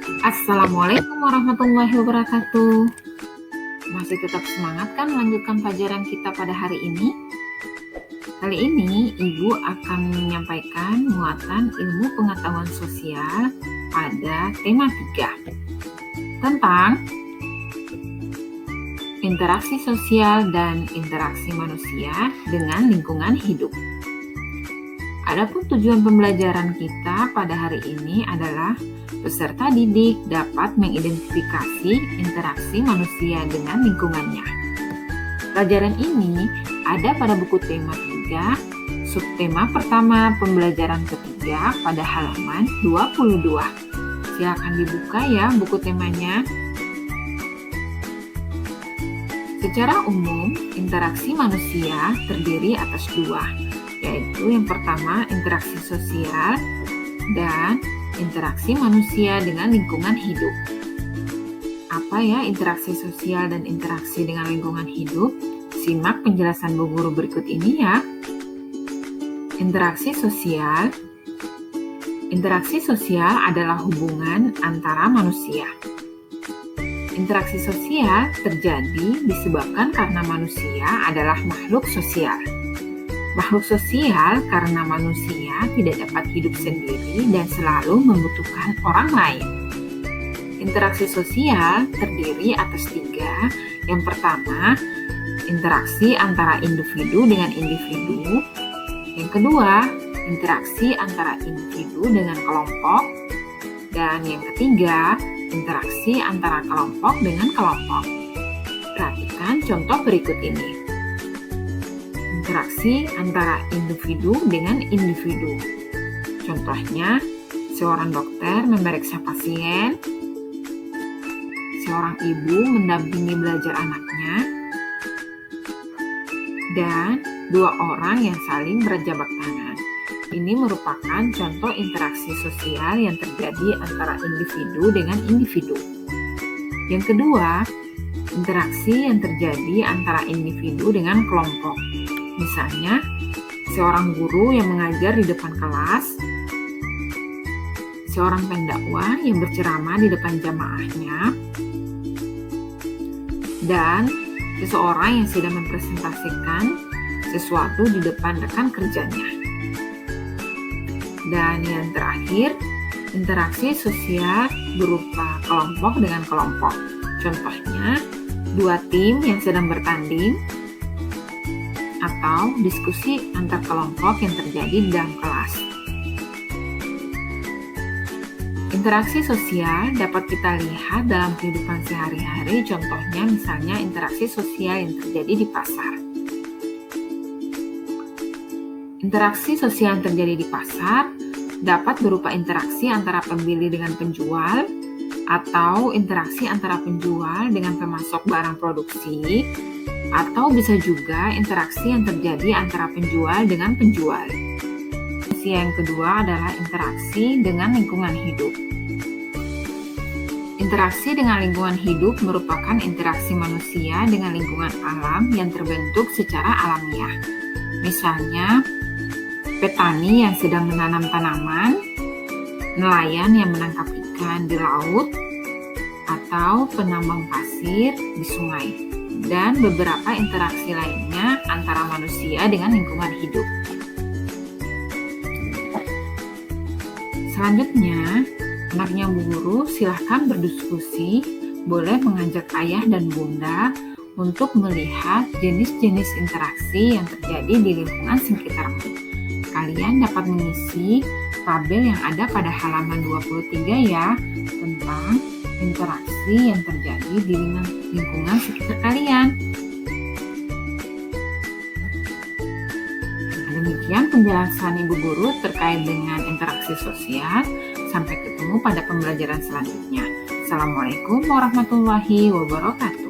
Assalamualaikum warahmatullahi wabarakatuh. Masih tetap semangat kan melanjutkan pelajaran kita pada hari ini? Kali ini Ibu akan menyampaikan muatan ilmu pengetahuan sosial pada tema 3 tentang interaksi sosial dan interaksi manusia dengan lingkungan hidup. Adapun tujuan pembelajaran kita pada hari ini adalah peserta didik dapat mengidentifikasi interaksi manusia dengan lingkungannya. Pelajaran ini ada pada buku tema 3, subtema pertama pembelajaran ketiga pada halaman 22. Silakan dibuka ya buku temanya. Secara umum, interaksi manusia terdiri atas 2, yaitu yang pertama interaksi sosial dan interaksi manusia dengan lingkungan hidup. Apa ya interaksi sosial dan interaksi dengan lingkungan hidup? Simak penjelasan Bu Guru berikut ini ya. Interaksi sosial. Interaksi sosial adalah hubungan antara manusia. Interaksi sosial terjadi disebabkan karena manusia adalah makhluk sosial. Makhluk sosial karena manusia tidak dapat hidup sendiri dan selalu membutuhkan orang lain. Interaksi sosial terdiri atas 3. Yang pertama, interaksi antara individu dengan individu. Yang kedua, interaksi antara individu dengan kelompok. Dan yang ketiga, interaksi antara kelompok dengan kelompok. Perhatikan contoh berikut ini. Interaksi antara individu dengan individu. Contohnya, seorang dokter memeriksa pasien, seorang ibu mendampingi belajar anaknya, dan 2 orang yang saling berjabat tangan. Ini merupakan contoh interaksi sosial yang terjadi antara individu dengan individu. Yang kedua, interaksi yang terjadi antara individu dengan kelompok. Misalnya, seorang guru yang mengajar di depan kelas, seorang pendakwah yang berceramah di depan jamaahnya, dan seseorang yang sedang mempresentasikan sesuatu di depan rekan kerjanya. Dan yang terakhir, interaksi sosial berupa kelompok dengan kelompok. Contohnya, 2 tim yang sedang bertanding, atau diskusi antar kelompok yang terjadi di dalam kelas. Interaksi sosial dapat kita lihat dalam kehidupan sehari-hari, contohnya misalnya interaksi sosial yang terjadi di pasar. Interaksi sosial yang terjadi di pasar dapat berupa interaksi antara pembeli dengan penjual, atau interaksi antara penjual dengan pemasok barang produksi, atau bisa juga interaksi yang terjadi antara penjual dengan penjual. Yang kedua adalah interaksi dengan lingkungan hidup. Interaksi dengan lingkungan hidup merupakan interaksi manusia dengan lingkungan alam yang terbentuk secara alamiah. Misalnya, petani yang sedang menanam tanaman, nelayan yang menangkap ikan di laut, atau penambang pasir di sungai, dan beberapa interaksi lainnya antara manusia dengan lingkungan hidup. Selanjutnya, anaknya Bu Guru silahkan berdiskusi, boleh mengajak ayah dan bunda untuk melihat jenis-jenis interaksi yang terjadi di lingkungan sekitarmu. Kalian dapat mengisi tabel yang ada pada halaman 23 ya, tentang interaksi yang terjadi di lingkungan sekitar kalian. Demikian penjelasan Ibu Guru terkait dengan interaksi sosial. Sampai ketemu pada pembelajaran selanjutnya. Assalamualaikum warahmatullahi wabarakatuh.